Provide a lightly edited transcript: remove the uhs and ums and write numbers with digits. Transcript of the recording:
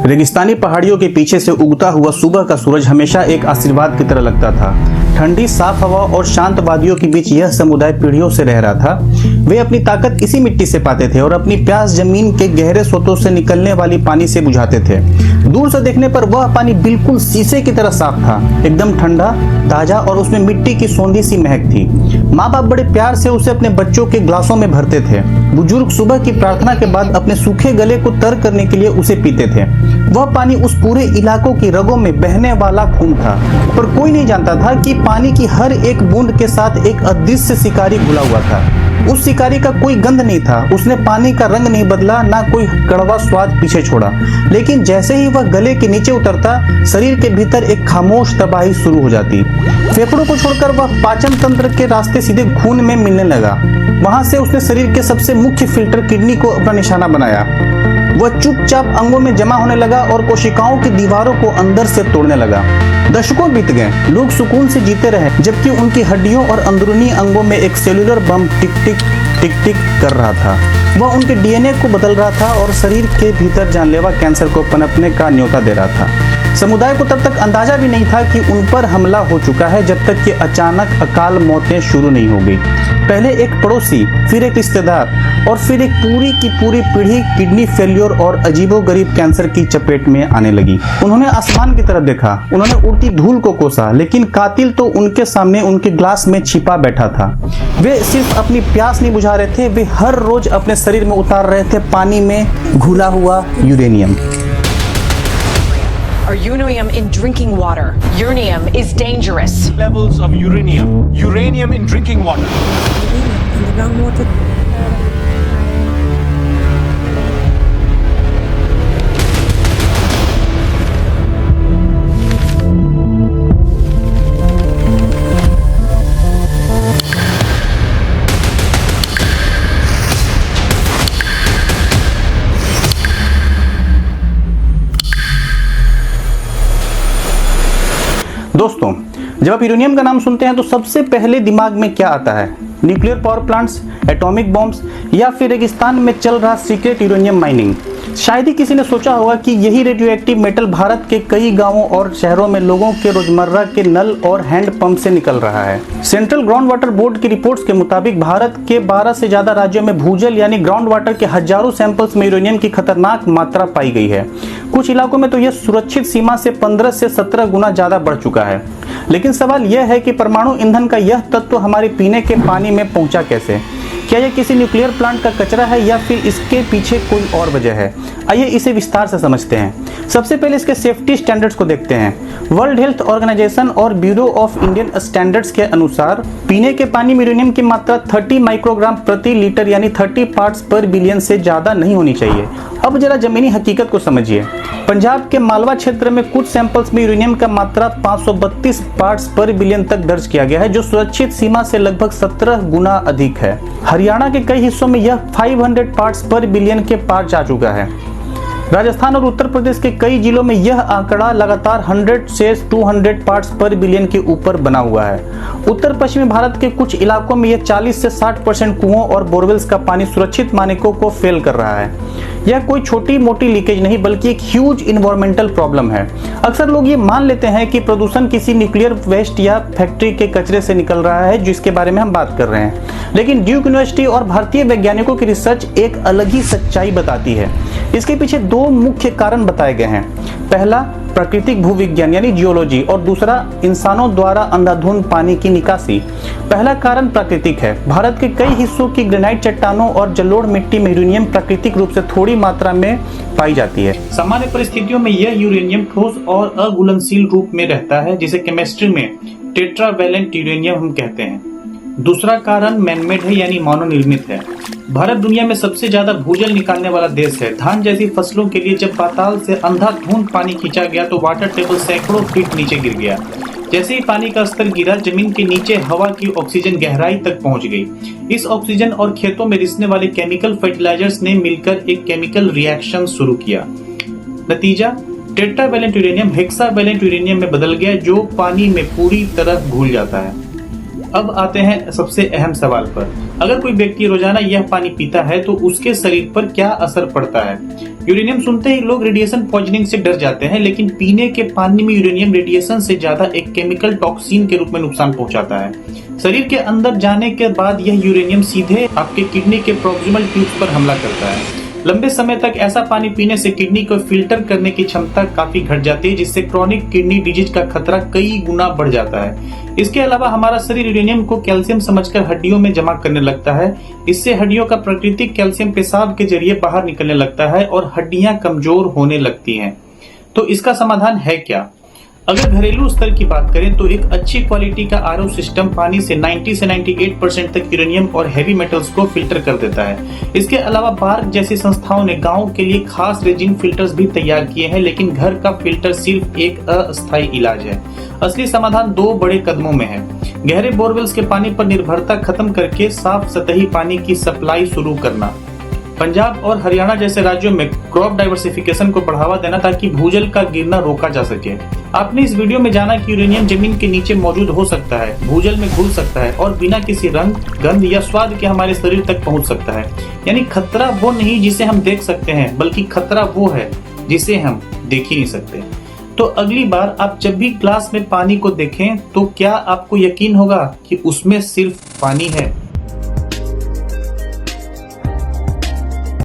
रेगिस्तानी पहाड़ियों के पीछे से उगता हुआ सुबह का सूरज हमेशा एक आशीर्वाद की तरह लगता था। ठंडी साफ हवा और शांत वादियों के बीच यह समुदाय पीढ़ियों से रह रहा था। वे अपनी ताकत इसी मिट्टी से पाते थे और अपनी प्यास जमीन के गहरे स्रोतों से निकलने वाली पानी से बुझाते थे। दूर से देखने पर वह पानी बिल्कुल शीशे की तरह साफ था, एकदम ठंडा, ताजा और उसमें मिट्टी की सौंधी सी महक थी। माँ बाप बड़े प्यार से उसे अपने बच्चों के ग्लासों में भरते थे। बुजुर्ग सुबह की प्रार्थना के बाद अपने सूखे गले को तर करने के लिए उसे पीते थे। वह पानी उस पूरे इलाकों की रगों में बहने वाला खून था, पर कोई नहीं जानता था कि पानी की हर एक बूंद के साथ एक अदृश्य शिकारी घुला हुआ था। उस शिकारी का कोई गंध नहीं था, उसने पानी का रंग नहीं बदला, ना कोई कड़वा स्वाद पीछे छोड़ा। लेकिन जैसे ही वह गले के नीचे उतरता, शरीर के भीतर एक खामोश तबाही शुरू हो जाती। फेफड़ों को छोड़कर वह पाचन तंत्र के रास्ते सीधे खून में मिलने लगा। वहां से उसने शरीर के सबसे मुख्य फिल्टर किडनी को अपना निशाना बनाया। वह चुपचाप अंगों में जमा होने लगा और कोशिकाओं की दीवारों को अंदर से तोड़ने लगा। दशकों बीत गए, लोग सुकून से जीते रहे, जबकि उनकी हड्डियों और अंदरूनी अंगों में एक सेलुलर बम टिक टिक टिक टिक कर रहा था। वह उनके डीएनए को बदल रहा था और शरीर के भीतर जानलेवा कैंसर को पनपने का न्योता दे रहा था। समुदाय को तब तक अंदाजा भी नहीं था कि उन पर हमला हो चुका है, जब तक कि अचानक अकाल मौतें शुरू नहीं हो गई। पहले एक पड़ोसी, फिर एक रिश्तेदार और फिर एक पूरी की पूरी पीढ़ी किडनी फेल्योर और अजीबोगरीब कैंसर की चपेट में आने लगी। उन्होंने आसमान की तरफ देखा, उन्होंने उड़ती धूल को कोसा, लेकिन कातिल तो उनके सामने उनके ग्लास में छिपा बैठा था। वे सिर्फ अपनी प्यास नहीं बुझा रहे थे, वे हर रोज अपने शरीर में उतार रहे थे पानी में घुला हुआ uranium. Uranium in drinking water. Uranium is dangerous. Levels of uranium. Uranium in drinking water. Uranium in the groundwater. दोस्तों, जब आप यूरेनियम का नाम सुनते हैं तो सबसे पहले दिमाग में क्या आता है? Nuclear power plants, atomic bombs या फिर रेगिस्तान में चल रहा सीक्रेट यूरेनियम माइनिंग? शायद ही किसी ने सोचा होगा कि यही रेडियोएक्टिव मेटल भारत के कई गांवों और शहरों में लोगों के रोजमर्रा के नल और हैंड पंप से निकल रहा है। सेंट्रल ग्राउंड वाटर बोर्ड की रिपोर्ट्स के मुताबिक भारत के 12 से ज्यादा राज्यों में भूजल यानी ग्राउंड वाटर के हजारों सैंपल्स में यूरेनियम की खतरनाक मात्रा पाई गई है। कुछ इलाकों में तो यह सुरक्षित सीमा से 15 से 17 गुना ज्यादा बढ़ चुका है। लेकिन सवाल यह है कि परमाणु ईंधन का यह तत्व हमारे पीने के पानी में पहुंचा कैसे? क्या यह किसी न्यूक्लियर प्लांट का कचरा है या फिर इसके पीछे कोई और वजह है? आइए इसे विस्तार से समझते हैं। सबसे पहले इसके सेफ्टी स्टैंडर्ड्स को देखते हैं। वर्ल्ड हेल्थ ऑर्गेनाइजेशन और ब्यूरो ऑफ इंडियन स्टैंडर्ड्स के अनुसार पीने के पानी में यूरेनियम की मात्रा 30 माइक्रोग्राम प्रति लीटर यानी 30 पार्ट्स पर बिलियन से ज्यादा नहीं होनी चाहिए। अब जरा जमीनी हकीकत को समझिए। पंजाब के मालवा क्षेत्र में कुछ सैंपल्स में यूरेनियम का मात्रा 532 पार्ट्स पर बिलियन तक दर्ज किया गया है, जो सुरक्षित सीमा से लगभग 17 गुना अधिक है। हरियाणा के कई हिस्सों में यह 500 पार्ट्स पर बिलियन के पार जा चुका है। राजस्थान और उत्तर प्रदेश के कई जिलों में यह आंकड़ा लगातार 100 से 200 पार्ट्स पर बिलियन के ऊपर बना हुआ है। उत्तर पश्चिमी भारत के कुछ इलाकों में यह 40 से 60% कुओं और बोरवेल्स का पानी सुरक्षित मानकों को फेल कर रहा है। यह कोई छोटी मोटी लीकेज नहीं बल्कि एक ह्यूज इन्वायरमेंटल प्रॉब्लम है। अक्सर लोग ये मान लेते हैं कि प्रदूषण किसी न्यूक्लियर वेस्ट या फैक्ट्री के कचरे से निकल रहा है, जिसके बारे में हम बात कर रहे हैं। लेकिन ड्यूक यूनिवर्सिटी और भारतीय वैज्ञानिकों की रिसर्च एक अलग ही सच्चाई बताती है। इसके पीछे दो मुख्य कारण बताए गए हैं। पहला प्राकृतिक भूविज्ञान यानी जियोलॉजी और दूसरा इंसानों द्वारा अंधाधुंध पानी की निकासी। पहला कारण प्राकृतिक है। भारत के कई हिस्सों की ग्रेनाइट चट्टानों और जलोढ़ मिट्टी में यूरेनियम प्राकृतिक रूप से थोड़ी मात्रा में पाई जाती है। सामान्य परिस्थितियों में यह यूरेनियम ठोस और अघुलनशील रूप में रहता है, जिसे केमिस्ट्री में टेट्रावैलेंट यूरेनियम हम कहते हैं। दूसरा कारण मैनमेड है यानी मानव निर्मित है। भारत दुनिया में सबसे ज्यादा भूजल निकालने वाला देश है। धान जैसी फसलों के लिए जब पाताल से अंधाधुंध पानी खींचा गया तो वाटर टेबल सैकड़ों फीट नीचे गिर गया। जैसे ही पानी का स्तर गिरा, जमीन के नीचे हवा की ऑक्सीजन गहराई तक पहुंच गई। इस ऑक्सीजन और खेतों में रिसने वाले केमिकल फर्टिलाइजर्स ने मिलकर एक केमिकल रिएक्शन शुरू किया। नतीजा टेट्रावैलेंट यूरेनियम हेक्सावैलेंट यूरेनियम में बदल गया, जो पानी में पूरी तरह घुल जाता है। अब आते हैं सबसे अहम सवाल पर। अगर कोई व्यक्ति रोजाना यह पानी पीता है तो उसके शरीर पर क्या असर पड़ता है? यूरेनियम सुनते ही लोग रेडिएशन पॉइजनिंग से डर जाते हैं, लेकिन पीने के पानी में यूरेनियम रेडिएशन से ज्यादा एक केमिकल टॉक्सिन के रूप में नुकसान पहुंचाता है। शरीर के अंदर जाने के बाद यह यूरेनियम सीधे आपके किडनी के प्रॉक्सिमल ट्यूब्स पर हमला करता है। लंबे समय तक ऐसा पानी पीने से किडनी को फिल्टर करने की क्षमता काफी घट जाती है, जिससे क्रॉनिक किडनी डिजीज का खतरा कई गुना बढ़ जाता है। इसके अलावा हमारा शरीर यूरेनियम को कैल्शियम समझकर हड्डियों में जमा करने लगता है। इससे हड्डियों का प्राकृतिक कैल्शियम पेशाब के जरिए बाहर निकलने लगता है और हड्डियां कमजोर होने लगती हैं। तो इसका समाधान है क्या? अगर घरेलू स्तर की बात करें तो एक अच्छी क्वालिटी का आरओ सिस्टम पानी से 90 से 98% तक यूरेनियम और हैवी मेटल्स को फिल्टर कर देता है। इसके अलावा बार्क जैसी संस्थाओं ने गांव के लिए खास रेजिन फिल्टर्स भी तैयार किए हैं, लेकिन घर का फिल्टर सिर्फ एक अस्थायी इलाज है। असली समाधान 2 बड़े कदमों में है। गहरे बोरवेल्स के पानी पर निर्भरता खत्म करके साफ सतही पानी की सप्लाई शुरू करना। पंजाब और हरियाणा जैसे राज्यों में क्रॉप डाइवर्सिफिकेशन को बढ़ावा देना ताकि भूजल का गिरना रोका जा सके। आपने इस वीडियो में जाना कि यूरेनियम जमीन के नीचे मौजूद हो सकता है, भूजल में घुल सकता है और बिना किसी रंग, गंध या स्वाद के हमारे शरीर तक पहुंच सकता है। यानी खतरा वो नहीं जिसे हम देख सकते हैं, बल्कि खतरा वो है जिसे हम देख ही नहीं सकते। तो अगली बार आप जब भी ग्लास में पानी को देखें तो क्या आपको यकीन होगा कि उसमें सिर्फ पानी है?